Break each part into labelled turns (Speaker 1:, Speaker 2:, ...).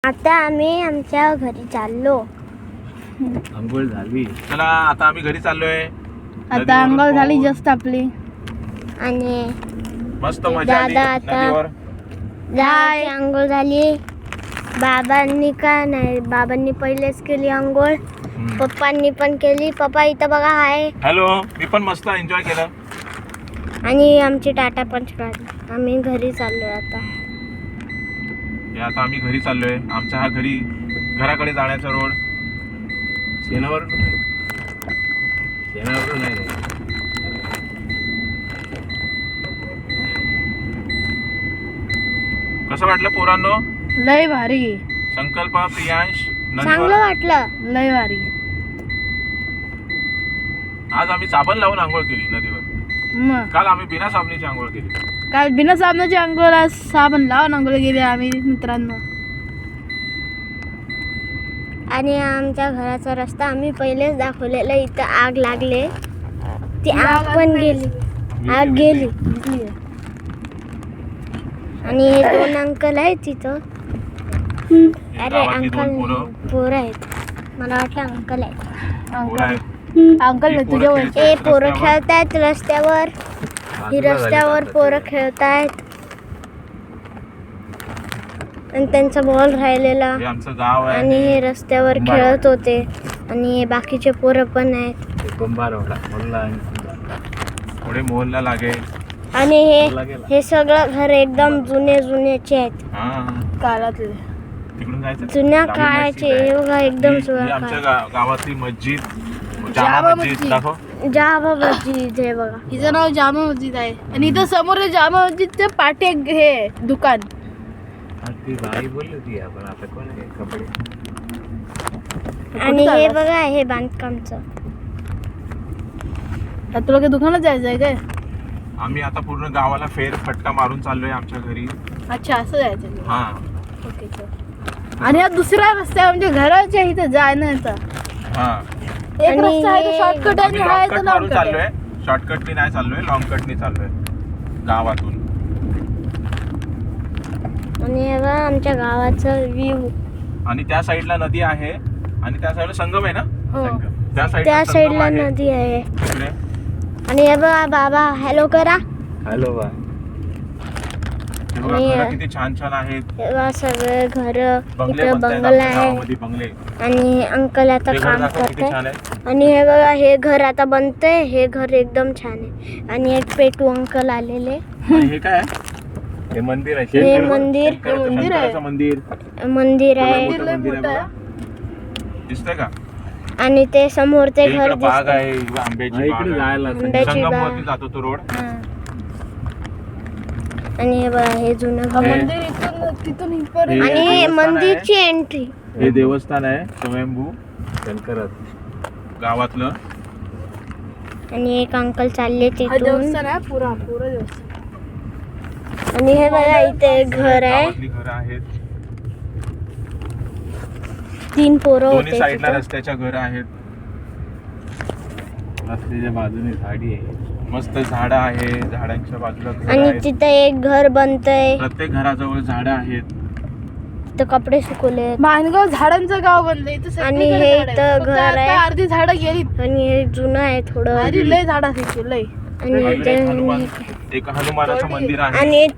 Speaker 1: आता आम्ही आमच्या घरी चाललो.
Speaker 2: अंघोळ झाली.
Speaker 3: चला आता आम्ही घरी चाललोय.
Speaker 4: आता अंघोळ झाली जस्ट आपली
Speaker 1: आणि
Speaker 3: मस्त मजा आली
Speaker 1: दादा आता
Speaker 3: नदीवर.
Speaker 1: दादाची आंघोळ झाली. बाबांनी का नाही, बाबांनी पहिलेच केली आंघोळ. पप्पांनी पण केली. पप्पा इथं बघा आहे.
Speaker 3: हॅलो. मी पण मस्त एन्जॉय केलं.
Speaker 1: आणि आमची टाटा पण काढली. आम्ही घरी चाललोय आता.
Speaker 3: हे आता आम्ही घरी चाललोय. आमचा हा घराकडे जाण्याचा रोड.
Speaker 2: शेणावर नाही.
Speaker 3: कसं वाटलं पोरांनो?
Speaker 4: लय भारी,
Speaker 3: संकल्प, प्रियांश,
Speaker 1: चांगलं
Speaker 3: नंदवर.
Speaker 1: वाटलं.
Speaker 4: लय भारी.
Speaker 3: आज आम्ही साबण लावून आंघोळ केली नदीवर.
Speaker 4: मग
Speaker 3: काल आम्ही बिना साबणीची आंघोळ केली.
Speaker 4: काल बिना साबणाची अंघोळ, आज साबण लावून अंघोळ गेले आम्ही मित्रांनो.
Speaker 1: आणि आमच्या घराचा रस्ता आम्ही पहिलेच दाखवलेला. इथं आग लागले, ती आग पण गेली. आग गेली. आणि हे दोन अंकल आहेत तिथं. अरे
Speaker 3: गावातली
Speaker 1: अंकल
Speaker 3: दोन पोरं.
Speaker 1: पोरं आहेत. मला वाटलं अंकल आहेत.
Speaker 3: पोरं आहेत.
Speaker 4: अंकल
Speaker 3: हे
Speaker 4: तुझ्या
Speaker 3: पोरं
Speaker 4: वय
Speaker 1: हे पोरं
Speaker 3: रस्त्यावर.
Speaker 1: खेळतायत रस्त्यावर. ही रस्त्यावर पोरं खेळतायत. आणि त्यांचा बॉल राहिलेला.
Speaker 3: हे आमचं गाव
Speaker 1: आणि
Speaker 3: आहे.
Speaker 1: हे रस्त्यावर खेळत होते. आणि हे बाकीचे पोरं पण आहेत.
Speaker 2: कुंभार होता मोल्ला.
Speaker 3: पुढे मोहल्ला लागेल.
Speaker 1: आणि हे सगळं घर एकदम जुन्याचे आहेत.
Speaker 3: हा
Speaker 4: काळातले.
Speaker 3: तिकडून जायचं.
Speaker 1: जुन्या
Speaker 3: जामा
Speaker 1: काळाचे.
Speaker 3: मस्जिद आहे.
Speaker 1: हे बघा एकदम
Speaker 3: ही
Speaker 1: जुन्या
Speaker 3: आमच्या
Speaker 1: काळ.
Speaker 3: गावातली मस्जिद.
Speaker 4: जामा
Speaker 3: जामा मस्जिद
Speaker 4: मस्जिद.
Speaker 3: दाखव.
Speaker 1: जामा मस्जिद हे बघा.
Speaker 4: हिचं नाव जामा मस्जिद आहे. आणि इथं समोर जामा मस्जिदच्या पाठी एक हे दुकान.
Speaker 2: ती बाई बोलली होती आपण आता कोण आहे कपडे.
Speaker 1: आणि हे बघा हे बांधकामचं.
Speaker 4: आता तुला काही दुकानात जायचं आहे काय?
Speaker 3: आम्ही आता पूर्ण गावाला फेर फटका मारून चाललोय आमच्या घरी.
Speaker 4: अच्छा, असं जायचं.
Speaker 3: हा
Speaker 4: ओके चल. आणि हा दुसरा रस्ता आहे म्हणजे घराच्या इथं जायचं.
Speaker 3: हा
Speaker 4: एक
Speaker 1: आणि
Speaker 4: रस्ता आहे तो शॉर्टकट आहे आणि
Speaker 3: आम्ही
Speaker 4: हा आहे
Speaker 3: लॉंग
Speaker 4: तो
Speaker 3: कट
Speaker 4: लॉंग
Speaker 3: मारून
Speaker 4: कट आहे.
Speaker 3: चाललोय. शॉर्टकटनी नाही चाललोय, लॉंग कटनी चाललोय गावातून.
Speaker 1: आणि हे बघा आमच्या गावाचं व्ह्यू.
Speaker 3: आणि त्या साईडला नदी आहे आणि त्या साईडला संगम आहे ना.
Speaker 4: हो.
Speaker 3: त्या
Speaker 1: त्या
Speaker 3: संगम
Speaker 1: साईडला
Speaker 3: आहे.
Speaker 1: नदी आहे.
Speaker 3: तिकडे.
Speaker 1: आणि हे बघा बाबा हॅलो करा.
Speaker 2: हॅलो बा.
Speaker 3: हे बघा,
Speaker 1: आणि
Speaker 3: घरं किती छान छान आहेत.
Speaker 1: हे बघा सगळे घर.
Speaker 3: बंगले
Speaker 1: इथं
Speaker 3: बनतायत
Speaker 1: बंगला
Speaker 3: आमच्या
Speaker 1: आहे.
Speaker 3: गावामध्ये बंगले.
Speaker 1: आणि अंकल आता
Speaker 3: हे घर
Speaker 1: काम
Speaker 3: दाखव किती
Speaker 1: करताय.
Speaker 3: छान आहे.
Speaker 1: आणि हे बघा हे घर आता बनतंय. हे घर एकदम छान आहे. आणि एक पेटू अंकल आलेले.
Speaker 3: आणि हे काय आहे?
Speaker 2: हे मंदिर आहे.
Speaker 1: हे
Speaker 2: शंकर
Speaker 1: मंदिर.
Speaker 3: शंकराचं मंदिर.
Speaker 1: मंदिर आहे.
Speaker 3: मोठं
Speaker 4: लय
Speaker 3: मंदिर आहे
Speaker 4: मोठं आहे.
Speaker 3: बघा. दिसतंय का?
Speaker 1: आणि ते समोर ते
Speaker 3: हे
Speaker 1: घर
Speaker 3: इकडं बाग
Speaker 1: दिसतंय.
Speaker 3: आहे. इकडं आंब्याची
Speaker 2: हा, इकडे
Speaker 3: बाग आहे.
Speaker 2: जायला असं.
Speaker 1: आंब्याची
Speaker 3: संगम
Speaker 1: बाग.
Speaker 3: वरती जातो तो रोड.
Speaker 1: आणि हे बघा हे जुनं
Speaker 4: हा
Speaker 1: घर.
Speaker 4: मंदिर इथून तिथून इथपर्यंत.
Speaker 1: आणि हे
Speaker 3: देवस्थान आहे.
Speaker 1: मंदिरची एंट्री.
Speaker 3: हे देवस्थान आहे स्वयंभू
Speaker 2: शंकरात.
Speaker 3: गावातलं.
Speaker 1: आणि एक अंकल चालले
Speaker 4: हा
Speaker 1: तिथून.
Speaker 4: देवस्थान आहे पुरा देवस्थान.
Speaker 1: आणि हे बघा इथे एक घर आहे.
Speaker 3: गावातली घरं आहेत.
Speaker 1: 3 पोरं
Speaker 3: दोन्ही
Speaker 1: होते
Speaker 3: साईडला
Speaker 1: तिथं.
Speaker 3: रस्त्याच्या घरं आहेत.
Speaker 2: रस्त्याच्या बाजूने झाडी आहे.
Speaker 3: मस्त झाडं आहे. झाडांच्या बाजूला घरं
Speaker 1: आणि
Speaker 3: आहेत.
Speaker 1: तिथे एक घर बनतंय.
Speaker 3: प्रत्येक घराजवळ झाडं आहेत.
Speaker 1: तिथं कपडे सुकवले.
Speaker 4: मानगाव झाडांचं गाव बनलंय इथं सगळीकडे
Speaker 1: आणि हे
Speaker 4: झाडं आहेत.
Speaker 1: इथं
Speaker 4: फक्त
Speaker 1: घर
Speaker 4: आता
Speaker 1: आहे.
Speaker 4: अर्धी झाडं गेलीत.
Speaker 1: आणि हे जुनं आहे थोडं.
Speaker 4: आधी लय झाड असायची लय.
Speaker 1: आणि
Speaker 3: अजून
Speaker 1: इथे
Speaker 3: एक हनुमानाचं मंदिर आहे.
Speaker 1: आणि एक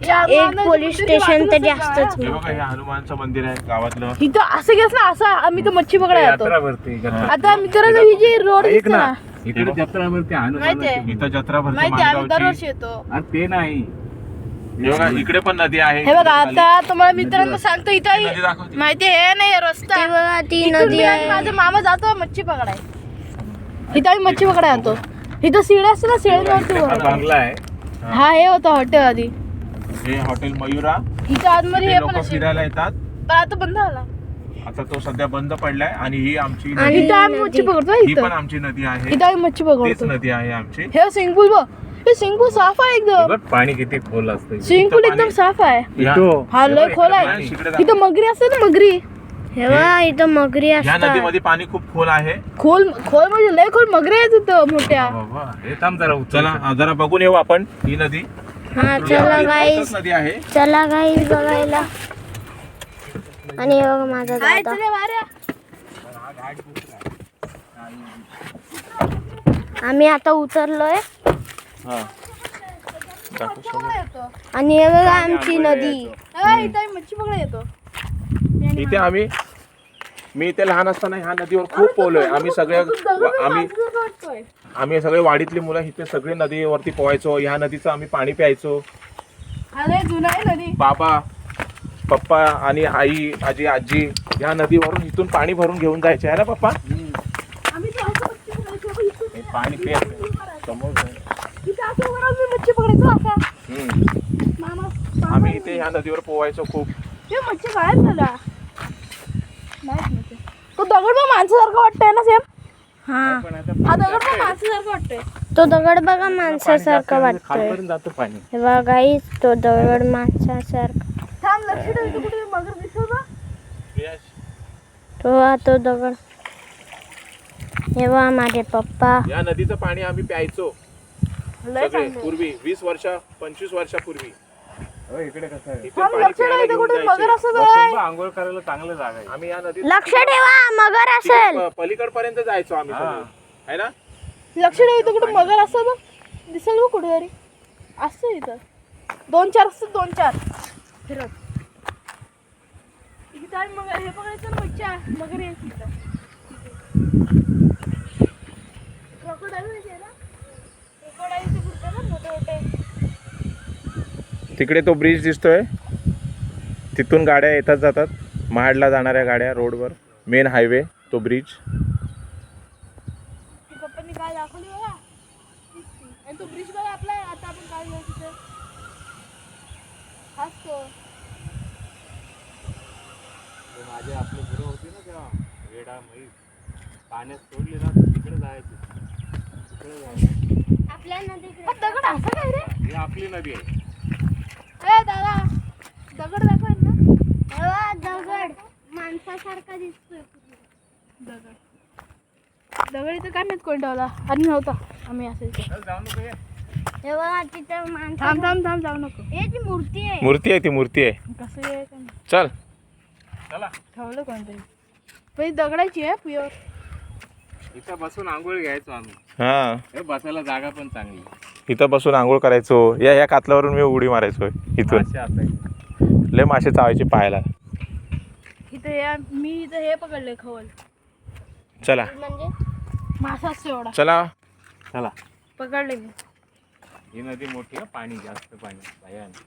Speaker 1: पोलीस स्टेशन तर जास्तच
Speaker 3: हे बघा हे हनुमानचं मंदिर आहे गावातलं.
Speaker 4: इथं असं गेस ना असं आम्ही तर मच्छी पकडायला येतो.
Speaker 2: यात्रा भरते.
Speaker 4: आता मित्रांनो ही जी रोड
Speaker 2: ऐक
Speaker 4: दिसते
Speaker 2: ना,
Speaker 4: ना
Speaker 2: इकडे जत्रा भरते
Speaker 4: माहिती आहे.
Speaker 2: हनुमानाची.
Speaker 3: इथं जत्रा भरते
Speaker 4: माहिती आहे, आम्ही दरवर्षी
Speaker 3: माणगावची.
Speaker 4: येतो.
Speaker 2: अरे ते नाही.
Speaker 3: हे बघा इकडे पण नदी आहे.
Speaker 4: हे बघा आता तुम्हाला मित्रांनो सांगतो
Speaker 3: नदी
Speaker 4: इथं
Speaker 3: दाखवते.
Speaker 4: माहिती आहे हे नाही रस्ता.
Speaker 1: ते बघा ती
Speaker 4: इथून
Speaker 1: नदी
Speaker 4: मी आणि
Speaker 1: आहे.
Speaker 4: माझा मामा जातो मच्छी पकडाय. इथं आम्ही मच्छी पकडायला जातो. इथं शिड्या असते ना शिड्यांवरती
Speaker 2: हा
Speaker 4: वर.
Speaker 2: बांगला आहे.
Speaker 4: हा हे होतं हॉटेल आधी.
Speaker 3: हे हॉटेल मयुरा.
Speaker 4: इथं आतमध्ये हे पण
Speaker 3: लोक
Speaker 4: असेल.
Speaker 3: फिरायला येतात.
Speaker 4: पण आता बंद झाला.
Speaker 3: आता तो सध्या बंद पडलाय. आणि ही आमची
Speaker 1: आणि
Speaker 3: नदी.
Speaker 4: इथं आम्ही मच्छी पकडतो
Speaker 3: ही
Speaker 4: इथं.
Speaker 3: पण आमची नदी आहे.
Speaker 4: इथं आम्ही मच्छी
Speaker 3: तीच
Speaker 4: पकडतो.
Speaker 3: नदी आहे आमची.
Speaker 4: हे स्विमिंग पूल बघ. हे स्विमिंग पूल साफ आहे एकदम.
Speaker 2: बघ पाणी किती खोल असतं.
Speaker 4: स्विमिंग पूल एकदम साफ आहे.
Speaker 2: इथं.
Speaker 4: हा लय खोल आहे.
Speaker 3: पाणी इकडे दाखव.
Speaker 4: इथं मगरी असते ना मगरी.
Speaker 1: हे बघा इथं मगरी
Speaker 3: या
Speaker 1: असतात.
Speaker 3: नदीमध्ये पाणी खूप खोल आहे.
Speaker 4: खोल खोल म्हणजे लय खोल मगरी आहेत इथं मोठ्या.
Speaker 3: बाबा.
Speaker 2: हे थांब जरा उचल.
Speaker 3: चला जरा बघून येऊ आपण ही नदी.
Speaker 1: हा चला गाईस.
Speaker 3: नदी आहे.
Speaker 1: चला गाईस बघायला. आणि हे बघा माझा
Speaker 4: हाय
Speaker 1: दादा.
Speaker 4: चले वाऱ्या.
Speaker 1: आम्ही आता उतरलोय
Speaker 3: हा दाखव समोर.
Speaker 4: येतो
Speaker 1: आणि हे बघा आमची नदी.
Speaker 4: इथं आम्ही मच्छी पकडा येतो.
Speaker 3: इथे मी इथे लहान असताना ह्या नदीवर खूप पोहलोय. आम्ही सगळे वाडीतली मुलं इथे सगळे नदीवरती पोहायचो. ह्या नदीचं आम्ही पाणी प्यायचो.
Speaker 4: अरे जुना आहे नदी.
Speaker 3: बाबा पप्पा आणि आई आजी ह्या नदीवरून इथून पाणी भरून घेऊन जायचे आहे ना पप्पा.
Speaker 4: आम्ही तर असं मच्छी पकडायचो.
Speaker 3: हे पाणी प्यायचं समोर जाय.
Speaker 4: इथं असं वर आम्ही मच्छी पकडायचो असा. मामा
Speaker 3: आम्ही इथे ह्या नदीवर पोहायचो खूप.
Speaker 4: हे मच्छी गायब झाला. नाही मच्छी. तो दगड मग माणसासारखं वाटतंय ना सेम.
Speaker 1: हा
Speaker 4: हा दगड मग माणसासारखं वाटतंय.
Speaker 1: तो दगड बघा माणसासारखा वाटतोय.
Speaker 2: खालपर्यंत जातं पाणी.
Speaker 1: हे बघा गाईस, तो दगड माणसासारखा.
Speaker 4: थांब लक्ष ठेव. इथं कुठे मगर दिसतो का?
Speaker 1: तो दगड. हे बघा माझे पप्पा.
Speaker 3: या नदीचं पाणी आम्ही प्यायचो
Speaker 4: लय
Speaker 3: सगळे
Speaker 4: चांगलं.
Speaker 3: पूर्वी 25 वर्षापूर्वी.
Speaker 2: हो, इकडे कसं आहे
Speaker 3: इथे
Speaker 4: थांब
Speaker 3: पाणी
Speaker 4: लक्ष ठेव.
Speaker 3: प्यायला
Speaker 4: इथं
Speaker 3: घेऊन
Speaker 4: कुठे
Speaker 3: जायचे.
Speaker 4: मगर असं
Speaker 2: बसून
Speaker 4: काय?
Speaker 2: बा, आंघोळ करायला चांगलं जागा आहे.
Speaker 3: आम्ही या नदीत
Speaker 1: लक्ष ठेवा, मगर असेल.
Speaker 3: पलीकडपर्यंत जायचो आम्ही
Speaker 2: हा.
Speaker 3: सगळे. है ना.
Speaker 4: लक्ष ठेव. इथं कुठे मगर असं बघ. दिसेल बघ कुठेतरी. असं इथं 2-4 असतात. 2-4 फिरत. इथं आम्ही मगर हे बघायचं ना मच्छी. मगर यायची इथं. crocodile माहिती आहे ना? crocodile चे बुरखे ना मोठे.
Speaker 3: तिकडे तो ब्रिज दिसतोय. तिथून गाड्या येतात जातात. महाडला जाणाऱ्या गाड्या रोडवर. मेन हायवे तो ब्रिज.
Speaker 4: ती पप्पांनी काय दाखवली बघा. आणि तो ब्रिज बघा आपला. आता आपण काय घेऊ तिथे. हाच तो.
Speaker 2: माझे आपले गुरु होती ना तेव्हा वेडा म्हैस पाण्यात सोडली ना तर तिकडे जायची. तिकडे जायचं.
Speaker 1: आपल्या नदीकडे.
Speaker 4: हा दगड असं काय रे?
Speaker 2: ही आपली नदी आहे.
Speaker 4: ए दादा दगड दाखव ना.
Speaker 1: हे बघा दगड माणसासारखा दिसतोय.
Speaker 4: दगड इथं काय माहित कोण ठेवला. आणि नव्हता. आम्ही असं इथे.
Speaker 2: चल, जाऊ नको हे.
Speaker 1: हे बघा तिथं माणसा.
Speaker 4: थांब जाऊ नको.
Speaker 1: हे ती मूर्ती आहे.
Speaker 3: मूर्ती आहे.
Speaker 4: कसं आहे काय माहित.
Speaker 3: चल.
Speaker 2: चला
Speaker 4: ठेवलं कोणतरी. पण ही दगडाची आहे प्युअर.
Speaker 2: इथं बसून आंघोळ घ्यायचो आम्ही.
Speaker 3: हा
Speaker 2: हे बसायला जागा पण चांगली.
Speaker 3: इथं बसून आंघोळ करायचो. या कातल्यावरून मी उडी मारायचो इथून.
Speaker 2: मासे असायचे.
Speaker 3: लय मासे चावायचे पाहायला.
Speaker 4: मी इथं हे पकडले खवल.
Speaker 3: चला
Speaker 1: म्हणजे
Speaker 4: मासा असतो एवढा.
Speaker 3: चला.
Speaker 2: चला
Speaker 4: पकडले मी.
Speaker 2: ही नदी मोठी आहे. पाणी जास्त पाणी भयानक.